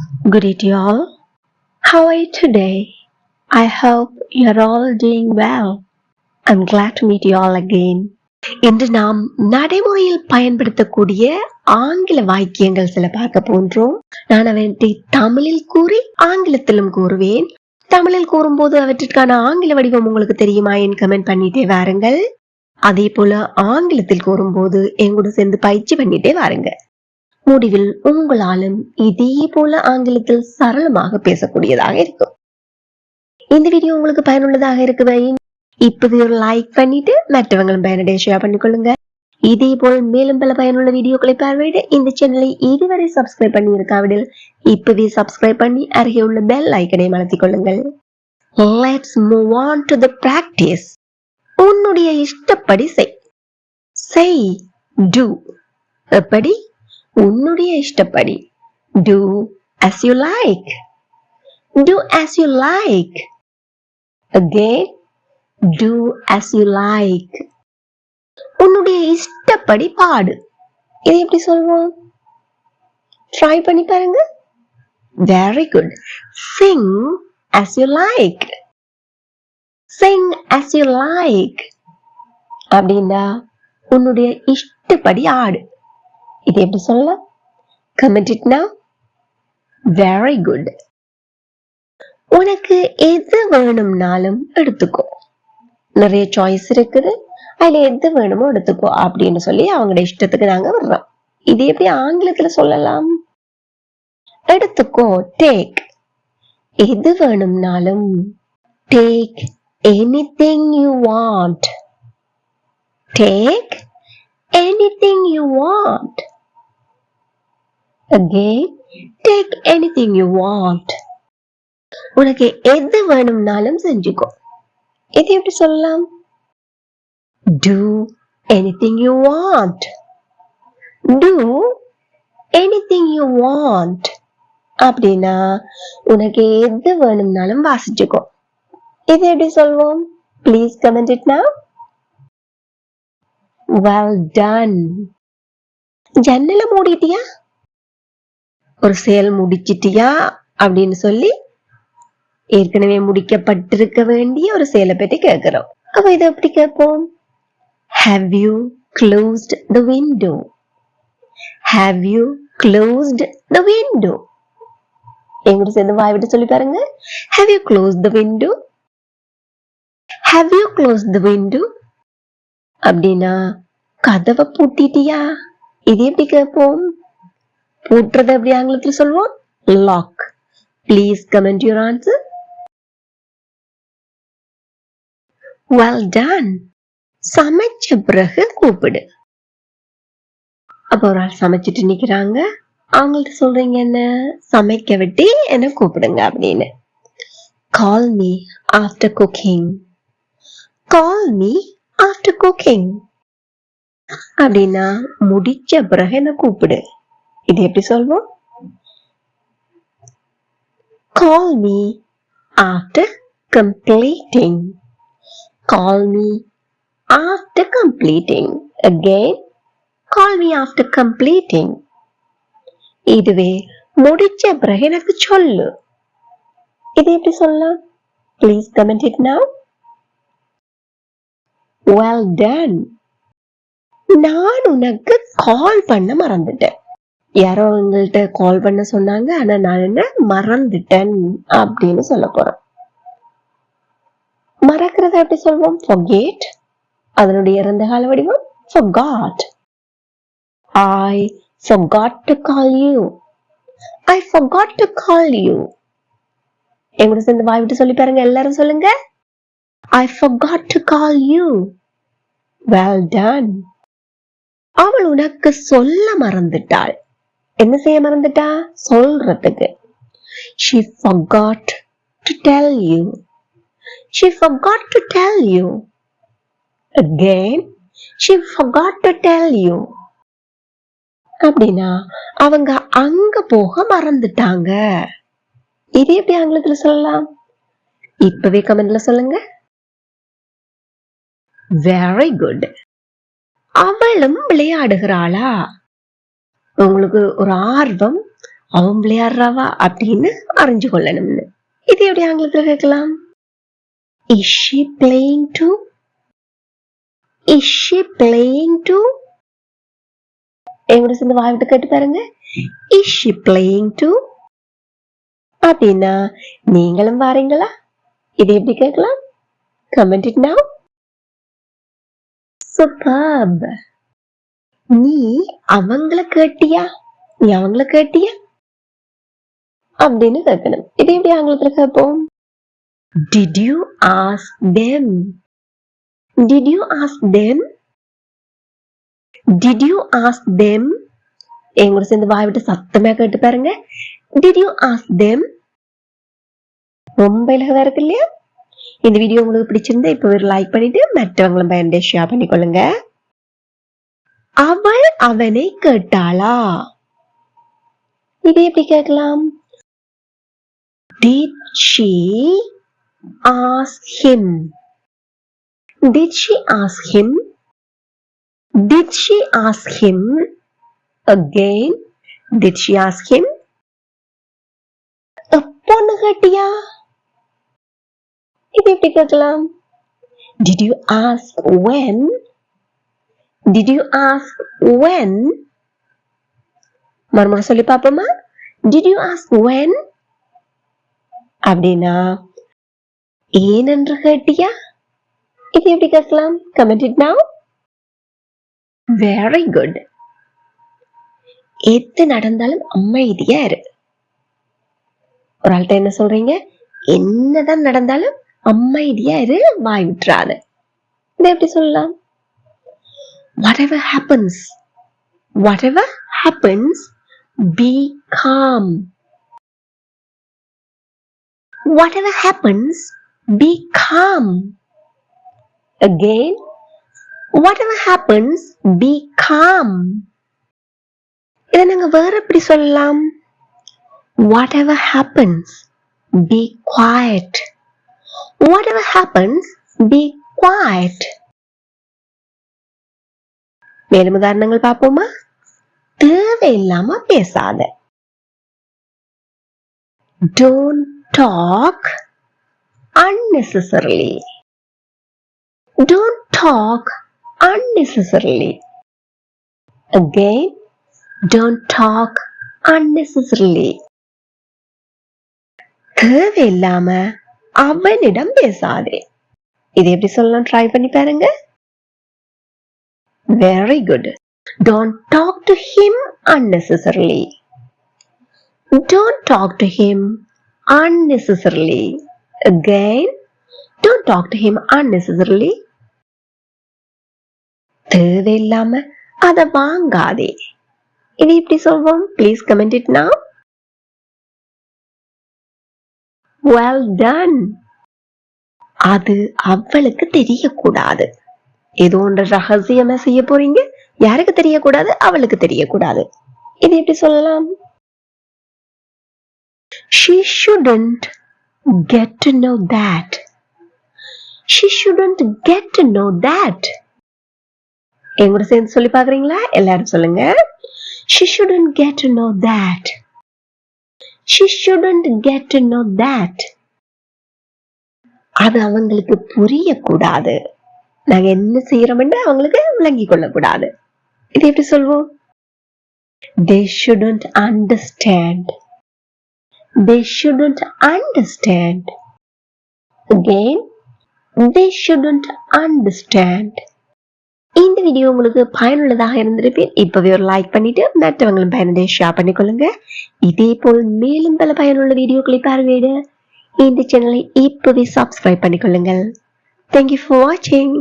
Good day to you all. How are you today? I hope you're all doing well. I'm glad to meet you all again. இன்று நாம் நடைமுறையில் பயன்படுத்தக்கூடிய ஆங்கில வாக்கியங்கள் சில பார்க்க போன்றோம். நான் அவற்றை தமிழில் கூறி ஆங்கிலத்திலும் கூறுவேன். தமிழில் கூறும்போது அவற்றிற்கான ஆங்கில வடிவம் உங்களுக்கு தெரியுமா என்று கமெண்ட் பண்ணிட்டே வாருங்கள். அதே போல ஆங்கிலத்தில் கூறும்போது எங்கூட சேர்ந்து பயிற்சி பண்ணிட்டே வாருங்க. முடிவில் உங்களாலும் இதே போல ஆங்கிலத்தில் சரளமாக பேசக்கூடியதாக இருக்கும். இந்த வீடியோ உங்களுக்கு பயனுள்ளதாக இருக்குவே இப்போது ஒரு லைக் பண்ணிட்டு மற்றவங்களும் பயனடைய ஷேர் பண்ணிக்கொள்ளுங்க. இதே போல் மேலும் பல பயனுள்ள வீடியோக்களை பார்வையிட இந்த சேனலை இதுவரை சப்ஸ்கிரைப் பண்ணி இருக்காவிடில் இப்பவே சப்ஸ்கிரைப் பண்ணி அருகே உள்ள பெல் ஐக்கனை அழுத்திக் கொள்ளுங்கள். Let's move on to the practice. உன்னுடைய இஷ்டப்படி செய். Say, do. எப்படி? உன்னுடைய இஷ்டப்படி. Do as you like. Do as you like. Again, do as you like. உன்னுடைய இஷ்டப்படி பாடு. இதை எப்படி சொல்வோம்? ட்ரை பண்ணி பாருங்க. Very good. Sing as you like. Sing as you like. அப்படின்னா உன்னுடைய இஷ்டப்படி ஆடு. இது எப்படி சொல்லலாம்? Comment it now. Very good. உனக்கு எது வேணும்னாலும் எடுத்துக்கோ. நிறைய சாய்ஸ் இருக்குது, அதுல எது வேணுமோ எடுத்துக்கோ அப்படின்னு சொல்லி அவங்களோட இஷ்டத்துக்கு நாங்க வர்றோம். இது எப்படி ஆங்கிலத்துல சொல்லலாம்? எடுத்துக்கோ, டேக். எது வேணும்னாலும் take anything you want. Take anything you want. Again, take anything you want. உனக்கு எது வேணும்னாலும் செஞ்சுக்கோ. இது எப்படி சொல்லலாம்? Do anything you want. Do anything you want. அப்படின்னா உனக்கு எது வேணும்னாலும் வாசிச்சுக்கோ. இது எப்படி சொல்வோம்? Please comment it now. Well done. ஜன்னலை மூடிட்டியா? ஒரு செயல் முடிச்சிட்டியா அப்படின்னு சொல்லி ஏற்கனவே முடிக்கப்பட்டிருக்க வேண்டிய ஒரு செயலை பற்றி கேட்கிறோம். அப்ப இதை எப்படி கேட்போம்? Have you closed the window? Have you closed the window? எங்கிட்ட சேர்ந்து வாய் விட்டு சொல்லி பாருங்க. Have you closed the window? Have you closed the window? அப்படின்னா கதவை பூட்டிட்டியா? இது எப்படி கேட்போம்? பூட்டுறது எப்படி ஆங்கிலத்தில் சொல்வோம்? Lock. Please comment your answer. Well done. சமைச்ச பிறகு கூப்பிடு. அப்ப ஒரு ஆள் சமைச்சிட்டு நிக்கிறாங்க, அவங்கள்ட்ட சொல்றீங்க என்ன? சமைக்க விட்டு என்ன கூப்பிடுங்க அப்படின்னு. Call me after cooking. Call me after cooking. அப்படின்னா முடிச்ச பிறகு என்ன கூப்பிடு. இது எப்படி சொல்வோம்? Call me after completing. Call me after completing. Again, call me after completing. இதுவே முடிச்ச பிறகு எனக்கு சொல்லு. இது எப்படி சொல்லலாம்? Please comment it now. Well done. நான் உனக்கு கால் பண்ண மறந்துட்டேன். யாரோ உங்கள்கிட்ட கால் பண்ண சொன்னாங்க, ஆனா நான் என்ன மறந்துட்டேன் அப்படின்னு சொல்ல போறேன். மறக்கிறத எப்படி சொல்வோம்? Forget. அதனுடைய இறந்த கால வடிவம் forgot. I forgot to call you. I forgot to call you. எங்கூட சேர்ந்து வாய் விட்டு சொல்லி பாருங்க. எல்லாரும் சொல்லுங்க. I forgot to call you. Well done. அவள் உனக்கு சொல்ல மறந்துட்டாள். என்ன செய்ய மறந்துட்டா? சொல்றதுக்கு. She forgot to tell you. She forgot to tell you. Again, she forgot to tell you. அப்படின்னா அவங்க அங்க போக மறந்துட்டாங்க. இது எப்படி ஆங்கிலத்துல சொல்லலாம்? இப்பவே கமெண்ட்ல சொல்லுங்க. Very good. அவளும் விளையாடுகிறாளா? உங்களுக்கு ஒரு ஆர்வம், அவன் விளையாடுறாவா அப்படின்னு அறிஞ்சு கொள்ளணும்னு. இது எப்படி ஆங்கிலத்துல கேட்கலாம்? Is she playing too? Is she playing too? எங்கூட சேர்ந்து வாய் விட்டு கேட்டு பாருங்க. Is she playing too? அப்படின்னா நீங்களும் வாரீங்களா? இது எப்படி கேட்கலாம்? Comment it now. Superb. நீ அவங்கள கேட்டியா? நீ அவங்கள கேட்டியா அப்படின்னு கேட்கணும். இது எப்படி ஆங்கிலத்துல கேட்போம்? Did you ask them? Did you ask them? Did you ask them? எங்கூட சேர்ந்து வாய் விட்டு சத்தமா கேட்டு பாருங்க. Did you ask them? ரொம்ப இலகுவா இருக்கு இல்லையா? இந்த வீடியோ உங்களுக்கு பிடிச்சிருந்தா இப்ப ஒரு லைக் பண்ணிட்டு மற்றவங்களும் பயன்படுத்தி ஷேர் பண்ணிக்கொள்ளுங்க. அவள் அவனை கேட்டாளா? இது எப்படி கேட்கலாம்? Did she ask him? Did she ask him? Did she ask him? Again, did she ask him? எப்போன்னு கேட்டியா? இது எப்படி கேட்கலாம்? Did you ask when? Did you ask when? மறுமுறை சொல்லி பாப்போமா? Did you ask when? அப்படின்னா ஏனென்று கேட்டியா? இது எப்படி கேட்கலாம்? Comment it now. Very good. எது நடந்தாலும் அமைதியா இரு. ஒரு ஆள்கிட்ட என்ன சொல்றீங்க? என்னதான் நடந்தாலும் அமைதியா இரு, வாய் விட்டுறாத. இதை எப்படி சொல்லலாம்? Whatever happens, whatever happens, be calm. Whatever happens, be calm. Again, whatever happens, be calm. இதை நாங்க வேற எப்படி சொல்லலாம்? Whatever happens, be quiet. Whatever happens, be quiet. மேலும் உதாரணங்கள் பார்ப்போமா? தேவையில்லாம பேசாத. Don't talk unnecessarily. Don't talk unnecessarily. Again, don't talk unnecessarily. தேவையில்லாம அவனிடம் பேசாதே. இது எப்படி சொல்லலாம்? ட்ரை பண்ணி பாருங்க. Very good. Don't talk to him unnecessarily. Don't talk to him unnecessarily. Again, don't talk to him unnecessarily. தேவையில்லாம அத வாங்காதே. இது எப்படி சொல்வோம்? Please comment it now. Well done. அது அவளுக்கு தெரியக்கூடாது. ஏதோ ஒன்று ரகசியமா செய்ய போறீங்க, யாருக்கு தெரியக்கூடாது? அவளுக்கு தெரியக்கூடாது. இது எப்படி சொல்லலாம்? She shouldn't get to know that. She shouldn't get to know that. எங்கூட சேர்ந்து சொல்லி பாக்குறீங்களா? எல்லாரும் சொல்லுங்க. She shouldn't get to know that. She shouldn't get to know that. அது அவங்களுக்கு புரியக்கூடாது. நாங்க என்ன செய்யறோம்னு அவங்களுக்கு விளங்கி கொள்ளக்கூடாது. இது எப்படி சொல்வோம்? They shouldn't understand. They shouldn't understand. Again, they shouldn't understand. இந்த வீடியோ உங்களுக்கு பயனுள்ளதாக இருந்திருப்பேன். இப்பவே ஒரு லைக் பண்ணிட்டு மற்றவங்களும் பயனுடைய ஷேர் பண்ணிக்கொள்ளுங்க. இதே போல் மேலும் பல பயனுள்ள வீடியோக்களை பார்வையிட இந்த சேனலை இப்பவே subscribe பண்ணிக்கொள்ளுங்கள். Thank you for watching.